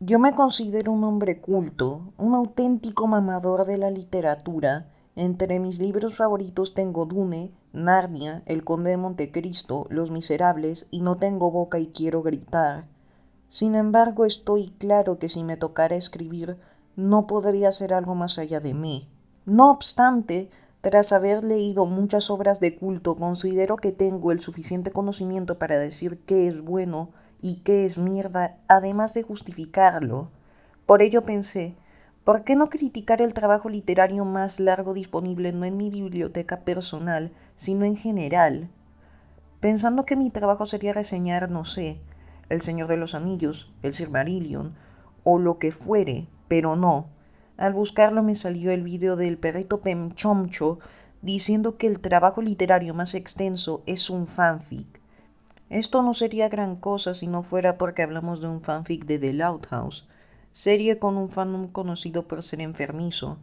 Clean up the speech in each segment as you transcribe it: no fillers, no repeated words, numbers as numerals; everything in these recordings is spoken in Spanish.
Yo me considero un hombre culto, un auténtico mamador de la literatura. Entre mis libros favoritos tengo Dune, Narnia, El Conde de Montecristo, Los Miserables y No tengo boca y quiero gritar. Sin embargo, estoy claro que si me tocara escribir, no podría hacer algo más allá de mí. No obstante, tras haber leído muchas obras de culto, considero que tengo el suficiente conocimiento para decir qué es bueno y qué es mierda, además de justificarlo. Por ello pensé, ¿por qué no criticar el trabajo literario más largo disponible no en mi biblioteca personal, sino en general? Pensando que mi trabajo sería reseñar, no sé, El Señor de los Anillos, El Silmarillion, o lo que fuere, pero no. Al buscarlo me salió el video del perrito Pemchomcho diciendo que el trabajo literario más extenso es un fanfic. Esto no sería gran cosa si no fuera porque hablamos de un fanfic de The Loud House, serie con un fandom conocido por ser enfermizo.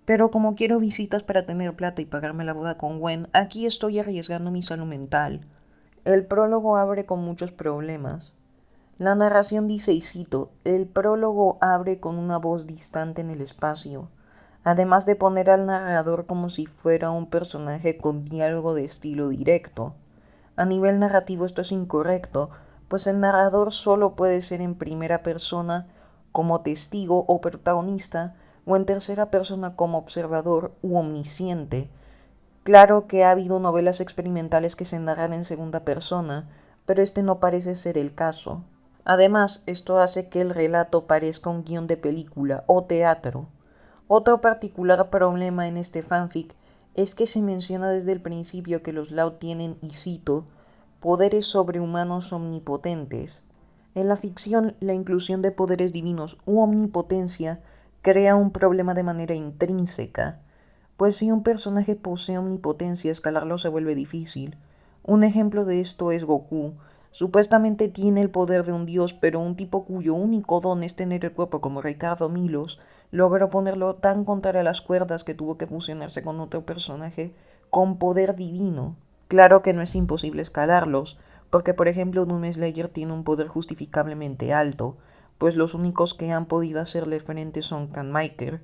Pero como quiero visitas para tener plata y pagarme la boda con Gwen, aquí estoy arriesgando mi salud mental. El prólogo abre con muchos problemas. La narración dice, y cito, el prólogo abre con una voz distante en el espacio, además de poner al narrador como si fuera un personaje con diálogo de estilo directo. A nivel narrativo esto es incorrecto, pues el narrador solo puede ser en primera persona como testigo o protagonista, o en tercera persona como observador u omnisciente. Claro que ha habido novelas experimentales que se narran en segunda persona, pero este no parece ser el caso. Además, esto hace que el relato parezca un guión de película o teatro. Otro particular problema en este fanfic es que se menciona desde el principio que los Lao tienen, y cito, poderes sobrehumanos omnipotentes. En la ficción, la inclusión de poderes divinos u omnipotencia crea un problema de manera intrínseca, pues si un personaje posee omnipotencia, escalarlo se vuelve difícil. Un ejemplo de esto es Goku. Supuestamente tiene el poder de un dios, pero un tipo cuyo único don es tener el cuerpo como Ricardo Milos, logró ponerlo tan contra las cuerdas que tuvo que fusionarse con otro personaje con poder divino. Claro que no es imposible escalarlos, porque por ejemplo Doom Slayer tiene un poder justificablemente alto, pues los únicos que han podido hacerle frente son Kanmaker,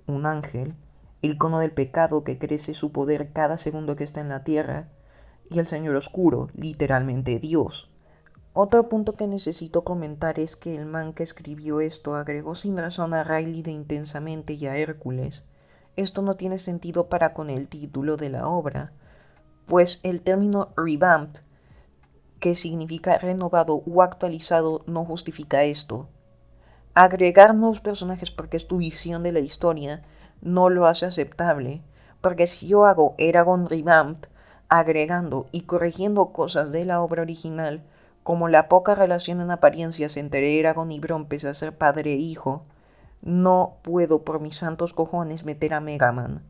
un ángel, el cono del pecado que crece su poder cada segundo que está en la tierra, y el Señor Oscuro, literalmente Dios. Otro punto que necesito comentar es que el man que escribió esto agregó sin razón a Riley de Intensamente y a Hércules. Esto no tiene sentido para con el título de la obra, pues el término revamped, que significa renovado o actualizado, no justifica esto. Agregar nuevos personajes porque es tu visión de la historia no lo hace aceptable, porque si yo hago Eragon Revamped, agregando y corrigiendo cosas de la obra original, como la poca relación en apariencias entre Eragon y Bron pese a ser padre e hijo, no puedo por mis santos cojones meter a Megaman.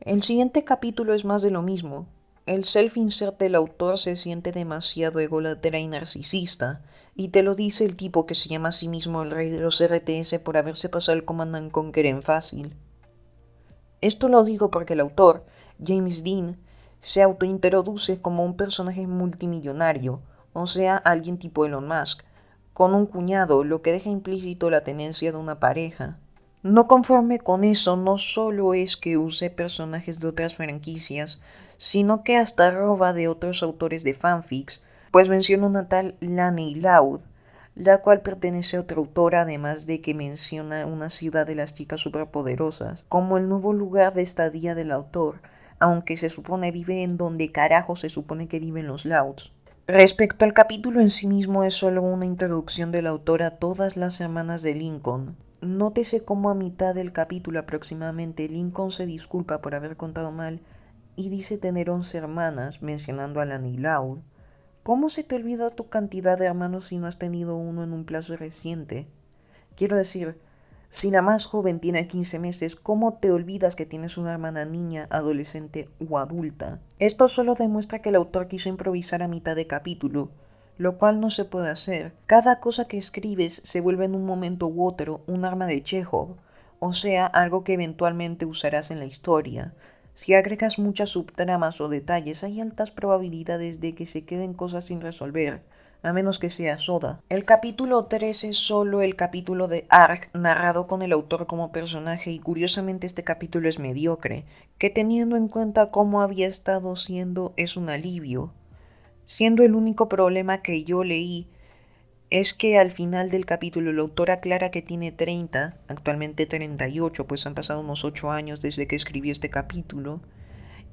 El siguiente capítulo es más de lo mismo. El self-insert del autor se siente demasiado ególatra y narcisista, y te lo dice el tipo que se llama a sí mismo el rey de los RTS por haberse pasado el Command and Conquer en fácil. Esto lo digo porque el autor, James Dean, se autointroduce como un personaje multimillonario, o sea, alguien tipo Elon Musk, con un cuñado, lo que deja implícito la tenencia de una pareja. No conforme con eso, no solo es que use personajes de otras franquicias, sino que hasta roba de otros autores de fanfics, pues menciona una tal Laney Loud, la cual pertenece a otro autor, además de que menciona una ciudad de las chicas superpoderosas, como el nuevo lugar de estadía del autor, aunque se supone vive en donde carajo se supone que viven los Louds. Respecto al capítulo en sí mismo, es solo una introducción del autor a todas las hermanas de Lincoln. Nótese cómo a mitad del capítulo aproximadamente Lincoln se disculpa por haber contado mal y dice tener 11 hermanas, mencionando a Lanny Loud. ¿Cómo se te olvida tu cantidad de hermanos si no has tenido uno en un plazo reciente? Quiero decir, si la más joven tiene 15 meses, ¿cómo te olvidas que tienes una hermana niña, adolescente o adulta? Esto solo demuestra que el autor quiso improvisar a mitad de capítulo, lo cual no se puede hacer. Cada cosa que escribes se vuelve en un momento u otro un arma de Chekhov, o sea, algo que eventualmente usarás en la historia. Si agregas muchas subtramas o detalles, hay altas probabilidades de que se queden cosas sin resolver, a menos que sea Soda. El capítulo 13 es solo el capítulo de Ark narrado con el autor como personaje y curiosamente este capítulo es mediocre, que teniendo en cuenta cómo había estado siendo es un alivio, siendo el único problema que yo leí es que al final del capítulo el autor aclara que tiene 30, actualmente 38, pues han pasado unos 8 años desde que escribió este capítulo,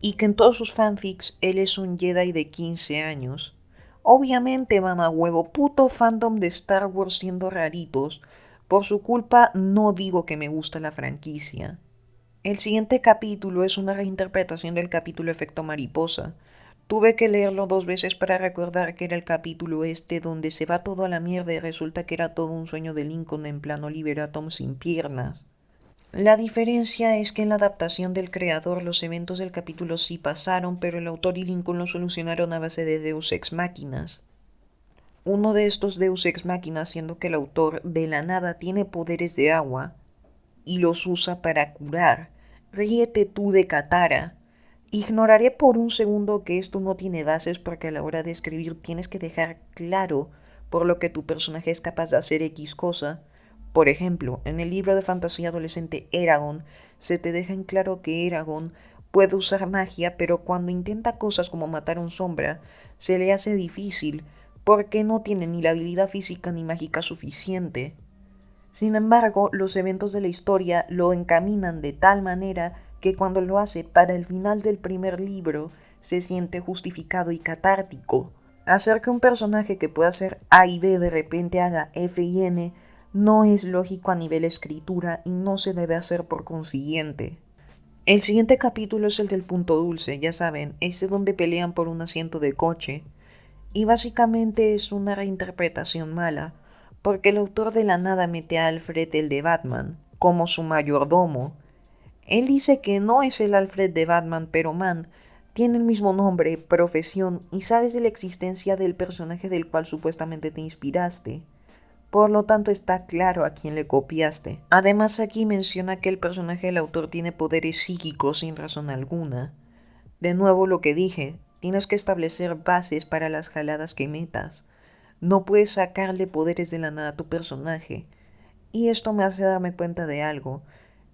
y que en todos sus fanfics él es un Jedi de 15 años. Obviamente, mamahuevo, puto fandom de Star Wars siendo raritos. Por su culpa no digo que me gusta la franquicia. El siguiente capítulo es una reinterpretación del capítulo Efecto Mariposa. Tuve que leerlo 2 veces para recordar que era el capítulo este donde se va todo a la mierda y resulta que era todo un sueño de Lincoln en plan Oliver Atom sin piernas. La diferencia es que en la adaptación del creador los eventos del capítulo sí pasaron, pero el autor y Lincoln lo solucionaron a base de Deus Ex Máquinas. Uno de estos Deus Ex Máquinas siendo que el autor de la nada tiene poderes de agua y los usa para curar. Ríete tú de Katara. Ignoraré por un segundo que esto no tiene bases porque a la hora de escribir tienes que dejar claro por lo que tu personaje es capaz de hacer X cosa. Por ejemplo, en el libro de fantasía adolescente Eragon, se te deja en claro que Eragon puede usar magia, pero cuando intenta cosas como matar a un sombra, se le hace difícil porque no tiene ni la habilidad física ni mágica suficiente. Sin embargo, los eventos de la historia lo encaminan de tal manera que cuando lo hace para el final del primer libro se siente justificado y catártico. Hacer que un personaje que pueda hacer A y B de repente haga F y N no es lógico a nivel escritura y no se debe hacer por consiguiente. El siguiente capítulo es el del punto dulce, ya saben, es donde pelean por un asiento de coche. Y básicamente es una reinterpretación mala, porque el autor de la nada mete a Alfred el de Batman como su mayordomo. Él dice que no es el Alfred de Batman, pero man, tiene el mismo nombre, profesión y sabes de la existencia del personaje del cual supuestamente te inspiraste. Por lo tanto está claro a quién le copiaste. Además aquí menciona que el personaje del autor tiene poderes psíquicos sin razón alguna. De nuevo lo que dije, tienes que establecer bases para las jaladas que metas. No puedes sacarle poderes de la nada a tu personaje. Y esto me hace darme cuenta de algo.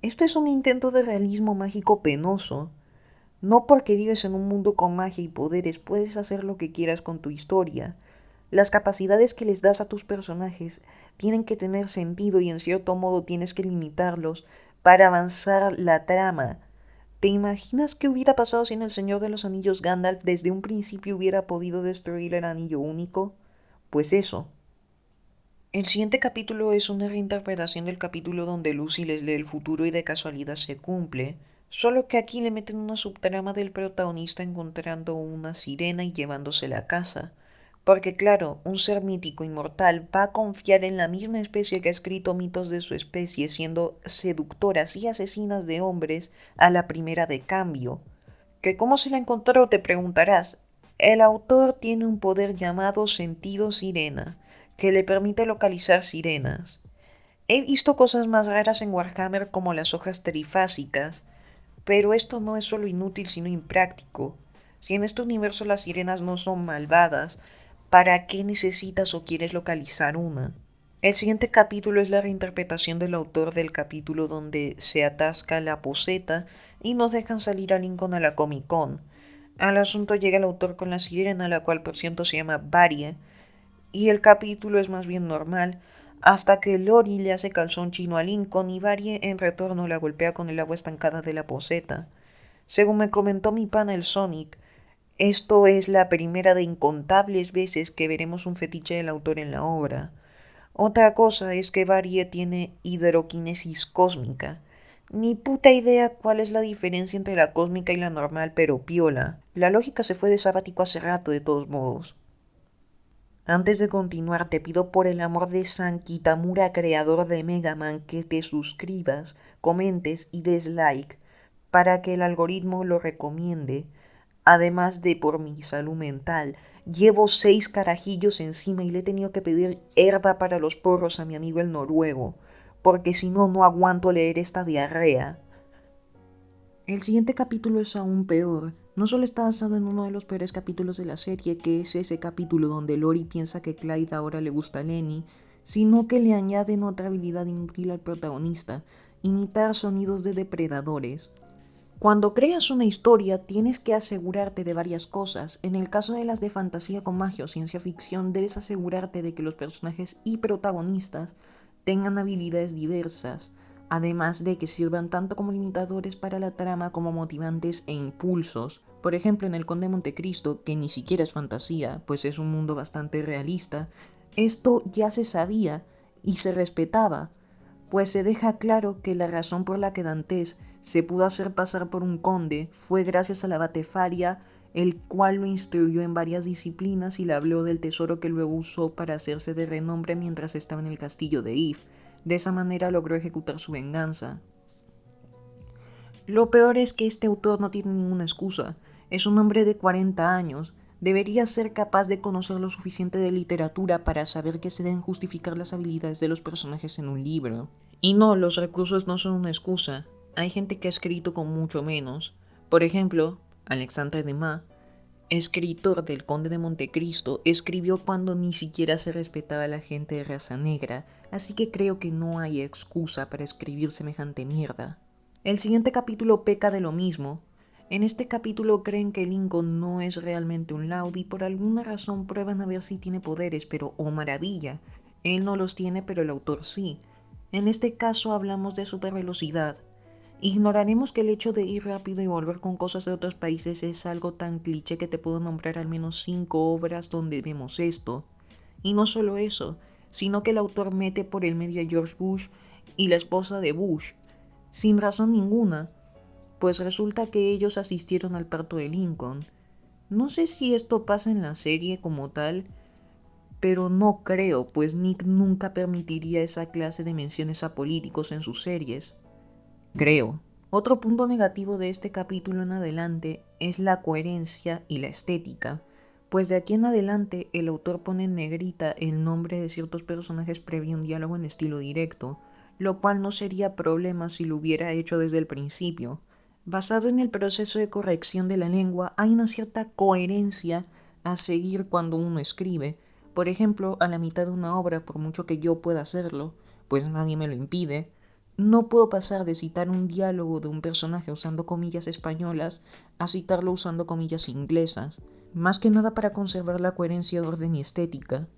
Esto es un intento de realismo mágico penoso. No porque vives en un mundo con magia y poderes puedes hacer lo que quieras con tu historia. Las capacidades que les das a tus personajes tienen que tener sentido y en cierto modo tienes que limitarlos para avanzar la trama. ¿Te imaginas qué hubiera pasado si en El Señor de los Anillos Gandalf desde un principio hubiera podido destruir el anillo único? Pues eso. El siguiente capítulo es una reinterpretación del capítulo donde Lucy les lee el futuro y de casualidad se cumple, solo que aquí le meten una subtrama del protagonista encontrando una sirena y llevándosela a casa. Porque claro, un ser mítico inmortal va a confiar en la misma especie que ha escrito mitos de su especie, siendo seductoras y asesinas de hombres a la primera de cambio. ¿Que cómo se la encontró? Te preguntarás. El autor tiene un poder llamado sentido sirena, que le permite localizar sirenas. He visto cosas más raras en Warhammer como las hojas trifásicas, pero esto no es solo inútil sino impráctico. Si en este universo las sirenas no son malvadas, ¿para qué necesitas o quieres localizar una? El siguiente capítulo es la reinterpretación del autor del capítulo donde se atasca la poseta y nos dejan salir a Lincoln a la Comic Con. Al asunto llega el autor con la sirena, la cual por cierto se llama Varie, y el capítulo es más bien normal, hasta que Lori le hace calzón chino a Lincoln y Varie en retorno la golpea con el agua estancada de la poseta. Según me comentó mi pana el Sonic, esto es la primera de incontables veces que veremos un fetiche del autor en la obra. Otra cosa es que Varie tiene hidroquinesis cósmica. Ni puta idea cuál es la diferencia entre la cósmica y la normal, pero piola. La lógica se fue de sabático hace rato, de todos modos. Antes de continuar, te pido por el amor de San Kitamura, creador de Mega Man, que te suscribas, comentes y des like para que el algoritmo lo recomiende. Además de por mi salud mental, llevo 6 carajillos encima y le he tenido que pedir herba para los porros a mi amigo el noruego, porque si no, no aguanto leer esta diarrea. El siguiente capítulo es aún peor. No solo está basado en uno de los peores capítulos de la serie, que es ese capítulo donde Lori piensa que Clyde ahora le gusta a Lenny, sino que le añaden otra habilidad inútil al protagonista: imitar sonidos de depredadores. Cuando creas una historia, tienes que asegurarte de varias cosas. En el caso de las de fantasía con magia o ciencia ficción, debes asegurarte de que los personajes y protagonistas tengan habilidades diversas, además de que sirvan tanto como limitadores para la trama como motivantes e impulsos. Por ejemplo, en El Conde de Montecristo, que ni siquiera es fantasía, pues es un mundo bastante realista, esto ya se sabía y se respetaba, pues se deja claro que la razón por la que Dantes se pudo hacer pasar por un conde fue gracias a la Batefaria, el cual lo instruyó en varias disciplinas y le habló del tesoro que luego usó para hacerse de renombre mientras estaba en el castillo de If. De esa manera logró ejecutar su venganza. Lo peor es que este autor no tiene ninguna excusa. Es un hombre de 40 años. Debería ser capaz de conocer lo suficiente de literatura para saber que se deben justificar las habilidades de los personajes en un libro. Y no, los recursos no son una excusa. Hay gente que ha escrito con mucho menos. Por ejemplo, Alexandre Dumas, escritor del Conde de Montecristo, escribió cuando ni siquiera se respetaba a la gente de raza negra, así que creo que no hay excusa para escribir semejante mierda. El siguiente capítulo peca de lo mismo. En este capítulo creen que Lincoln no es realmente un Laud y por alguna razón prueban a ver si tiene poderes, pero ¡oh maravilla! Él no los tiene, pero el autor sí. En este caso hablamos de supervelocidad. Ignoraremos que el hecho de ir rápido y volver con cosas de otros países es algo tan cliché que te puedo nombrar al menos 5 obras donde vemos esto. Y no solo eso, sino que el autor mete por el medio a George Bush y la esposa de Bush, sin razón ninguna, pues resulta que ellos asistieron al parto de Lincoln. No sé si esto pasa en la serie como tal, pero no creo, pues Nick nunca permitiría esa clase de menciones a políticos en sus series. Creo. Otro punto negativo de este capítulo en adelante es la coherencia y la estética, pues de aquí en adelante el autor pone en negrita el nombre de ciertos personajes previo a un diálogo en estilo directo, lo cual no sería problema si lo hubiera hecho desde el principio. Basado en el proceso de corrección de la lengua, hay una cierta coherencia a seguir cuando uno escribe. Por ejemplo, a la mitad de una obra, por mucho que yo pueda hacerlo, pues nadie me lo impide, no puedo pasar de citar un diálogo de un personaje usando comillas españolas a citarlo usando comillas inglesas, más que nada para conservar la coherencia de orden y estética.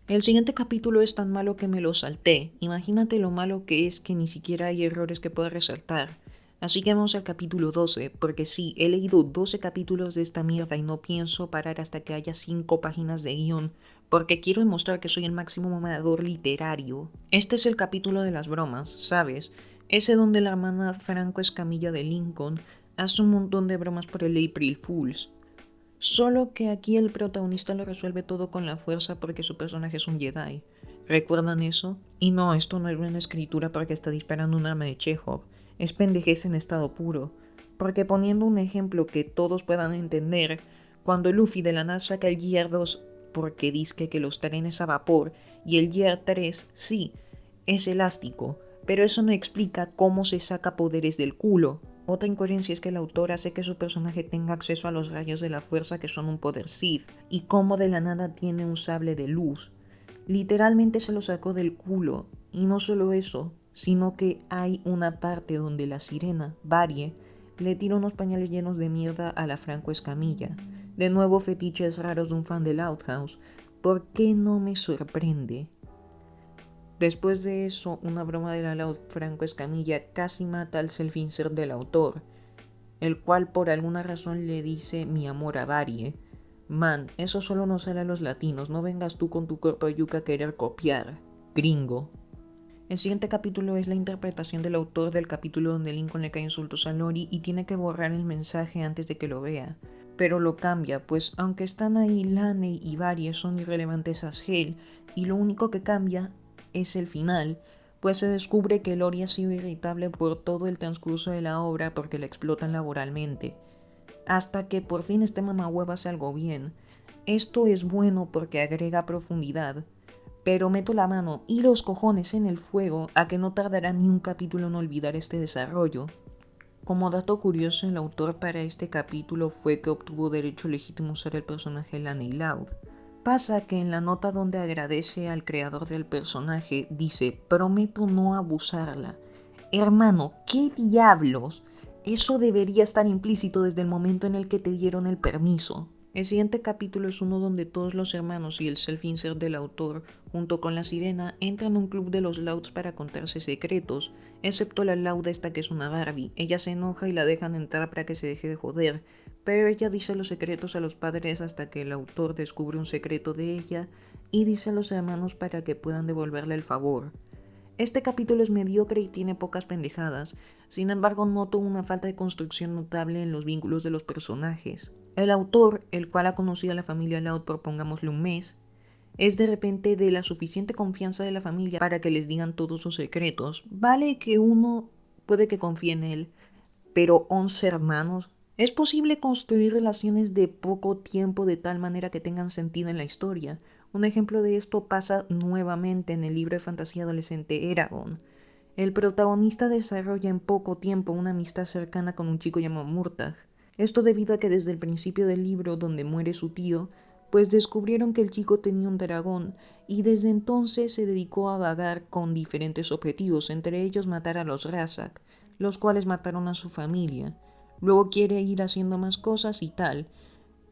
El siguiente capítulo es tan malo que me lo salté. Imagínate lo malo que es que ni siquiera hay errores que pueda resaltar. Así que vamos al capítulo 12, porque sí, he leído 12 capítulos de esta mierda y no pienso parar hasta que haya 5 páginas de guión, porque quiero demostrar que soy el máximo mamador literario. Este es el capítulo de las bromas, ¿sabes? Ese donde la hermana Franco Escamilla de Lincoln hace un montón de bromas por el April Fools. Solo que aquí el protagonista lo resuelve todo con la fuerza porque su personaje es un Jedi. ¿Recuerdan eso? Y no, esto no es una escritura porque está disparando un arma de Chekhov. Es pendejez en estado puro. Porque poniendo un ejemplo que todos puedan entender, cuando Luffy de la nada saca el Gear 2 porque dice que los trenes a vapor y el Gear 3, sí, es elástico, pero eso no explica cómo se saca poderes del culo. Otra incoherencia es que el autor hace que su personaje tenga acceso a los rayos de la fuerza que son un poder Sith, y cómo de la nada tiene un sable de luz. Literalmente se lo sacó del culo, y no solo eso, sino que hay una parte donde la sirena, Varie, le tira unos pañales llenos de mierda a la Franco Escamilla. De nuevo fetiches raros de un fan de Outhouse. ¿Por qué no me sorprende? Después de eso, una broma de la Laud Franco Escamilla casi mata al self-insert del autor, el cual por alguna razón le dice mi amor a Varie. Man, eso solo nos sale a los latinos, no vengas tú con tu cuerpo de yuca a querer copiar, gringo. El siguiente capítulo es la interpretación del autor del capítulo donde Lincoln le cae insultos a Lori y tiene que borrar el mensaje antes de que lo vea. Pero lo cambia, pues aunque están ahí Laney y Varie son irrelevantes as hell, y lo único que cambia es el final, pues se descubre que Lori ha sido irritable por todo el transcurso de la obra porque la explotan laboralmente, hasta que por fin este mamahuevo hace algo bien. Esto es bueno porque agrega profundidad, pero meto la mano y los cojones en el fuego a que no tardará ni un capítulo en olvidar este desarrollo. Como dato curioso, el autor para este capítulo fue que obtuvo derecho legítimo a usar el personaje Laney Loud. Pasa que en la nota donde agradece al creador del personaje dice: prometo no abusarla. Hermano, ¿qué diablos? Eso debería estar implícito desde el momento en el que te dieron el permiso. El siguiente capítulo es uno donde todos los hermanos y el self-insert del autor, junto con la sirena, entran a un club de los Louds para contarse secretos, excepto la Loud esta que es una Barbie. Ella se enoja y la dejan entrar para que se deje de joder, pero ella dice los secretos a los padres hasta que el autor descubre un secreto de ella y dice a los hermanos para que puedan devolverle el favor. Este capítulo es mediocre y tiene pocas pendejadas, sin embargo noto una falta de construcción notable en los vínculos de los personajes. El autor, el cual ha conocido a la familia Loud por pongámosle un mes, es de repente de la suficiente confianza de la familia para que les digan todos sus secretos. Vale que uno puede que confíe en él, pero 11 hermanos. ¿Es posible construir relaciones de poco tiempo de tal manera que tengan sentido en la historia? Un ejemplo de esto pasa nuevamente en el libro de fantasía adolescente Eragon. El protagonista desarrolla en poco tiempo una amistad cercana con un chico llamado Murtagh. Esto debido a que desde el principio del libro, donde muere su tío, pues descubrieron que el chico tenía un dragón y desde entonces se dedicó a vagar con diferentes objetivos, entre ellos matar a los Razak, los cuales mataron a su familia. Luego quiere ir haciendo más cosas y tal,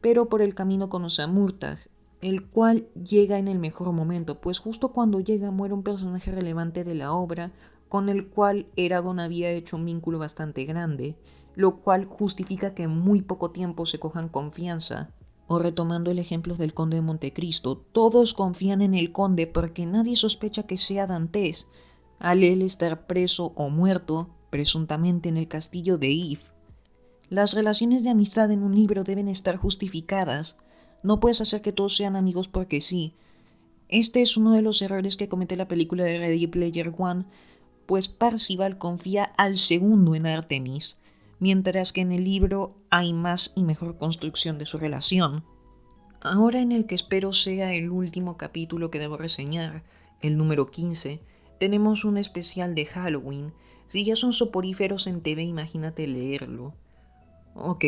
pero por el camino conoce a Murtagh, el cual llega en el mejor momento, pues justo cuando llega muere un personaje relevante de la obra, con el cual Eragon había hecho un vínculo bastante grande, lo cual justifica que en muy poco tiempo se cojan confianza. O retomando el ejemplo del conde de Montecristo, todos confían en el conde porque nadie sospecha que sea Dantes, al él estar preso o muerto, presuntamente en el castillo de If. Las relaciones de amistad en un libro deben estar justificadas. No puedes hacer que todos sean amigos porque sí. Este es uno de los errores que comete la película de Ready Player One, pues Parzival confía al segundo en Artemis, mientras que en el libro hay más y mejor construcción de su relación. Ahora en el que espero sea el último capítulo que debo reseñar, el número 15, tenemos un especial de Halloween. Si ya son soporíferos en TV, imagínate leerlo. Ok,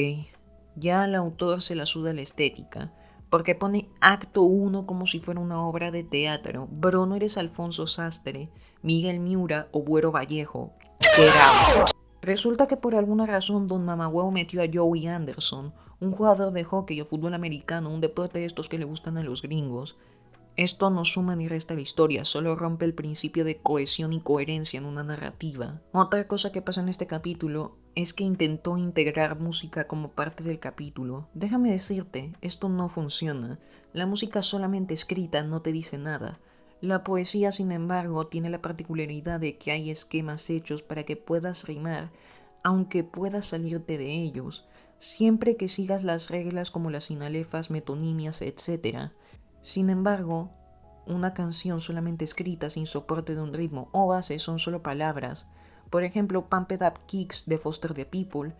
ya al autor se la suda la estética, porque pone acto 1 como si fuera una obra de teatro. Bro, no eres Alfonso Sastre, Miguel Miura o Buero Vallejo. Get out. Resulta que por alguna razón Don Mamagüevo metió a Joey Anderson, un jugador de hockey o fútbol americano, un deporte de estos que le gustan a los gringos. Esto no suma ni resta la historia, solo rompe el principio de cohesión y coherencia en una narrativa. Otra cosa que pasa en este capítulo es que intentó integrar música como parte del capítulo. Déjame decirte, esto no funciona. La música solamente escrita no te dice nada. La poesía, sin embargo, tiene la particularidad de que hay esquemas hechos para que puedas rimar, aunque puedas salirte de ellos, siempre que sigas las reglas como las sinalefas, metonimias, etc. Sin embargo, una canción solamente escrita sin soporte de un ritmo o base son solo palabras. Por ejemplo, Pump It Up Kicks de Foster the People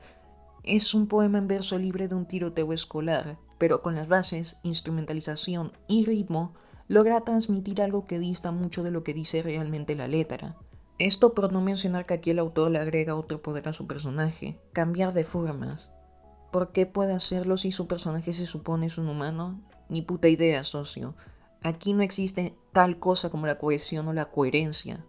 es un poema en verso libre de un tiroteo escolar, pero con las bases, instrumentalización y ritmo logra transmitir algo que dista mucho de lo que dice realmente la letra. Esto por no mencionar que aquí el autor le agrega otro poder a su personaje, cambiar de formas. ¿Por qué puede hacerlo si su personaje se supone es un humano? Ni puta idea, socio. Aquí no existe tal cosa como la cohesión o la coherencia.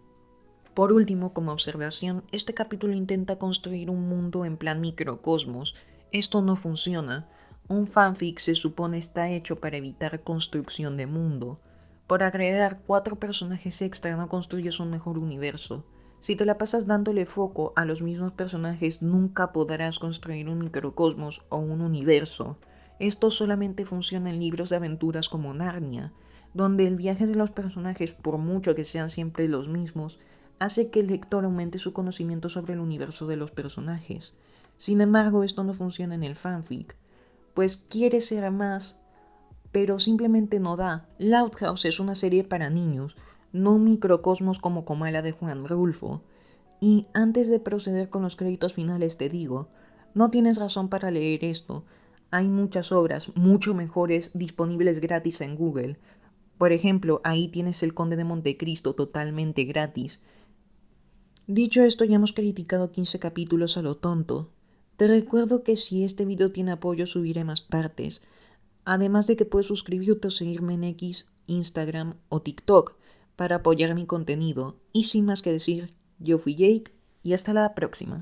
Por último, como observación, este capítulo intenta construir un mundo en plan microcosmos. Esto no funciona. Un fanfic se supone está hecho para evitar construcción de mundo. Por agregar 4 personajes extra no construyes un mejor universo. Si te la pasas dándole foco a los mismos personajes, nunca podrás construir un microcosmos o un universo. Esto solamente funciona en libros de aventuras como Narnia, donde el viaje de los personajes, por mucho que sean siempre los mismos, hace que el lector aumente su conocimiento sobre el universo de los personajes. Sin embargo, esto no funciona en el fanfic, pues quiere ser más, pero simplemente no da. Loud House es una serie para niños, no un microcosmos como Comala de Juan Rulfo. Y antes de proceder con los créditos finales te digo, no tienes razón para leer esto. Hay muchas obras mucho mejores disponibles gratis en Google. Por ejemplo, ahí tienes El Conde de Montecristo totalmente gratis. Dicho esto, ya hemos criticado 15 capítulos a lo tonto. Te recuerdo que si este video tiene apoyo subiré más partes, además de que puedes suscribirte o seguirme en X, Instagram o TikTok para apoyar mi contenido. Y sin más que decir, yo fui Jake y hasta la próxima.